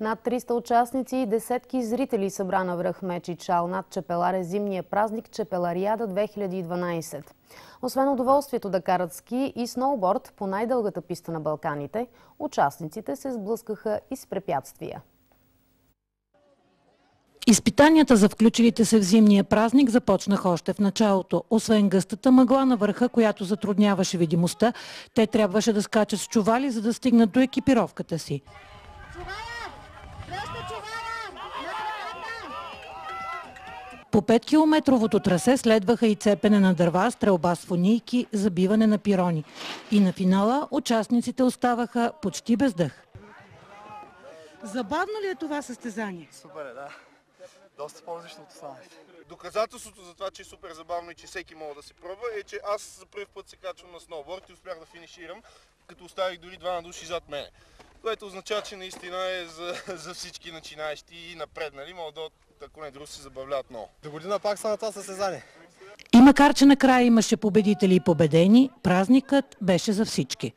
Над 300 участници и десетки зрители събра на връх Мечичал над Чепеларе зимния празник Чепелариада 2012. Освен удоволствието да карат ски и сноуборд по най-дългата писта на Балканите, участниците се сблъскаха и с препятствия. Изпитанията за включилите се в зимния празник започнаха още в началото. Освен гъстата мъгла на върха, която затрудняваше видимостта, те трябваше да скачат с чували, за да стигнат до екипировката си. По 5-километровото трасе следваха и цепене на дърва, стрелба с фунийки, забиване на пирони. И на финала участниците оставаха почти без дъх. Забавно ли е това състезание? Супер е, да. Доста по-различно от останалите. Доказателството за това, че е супер забавно и че всеки може да се пробва, е, че аз за първи път се качвам на сноуборд и успях да финиширам, като оставих дори 2 души зад мене. Което означава, че наистина е за всички начинаещи и напреднали, могат да, ако не друг, се забавляват много. До година пак са на това състезание. И макар че накрая имаше победители и победени, празникът беше за всички.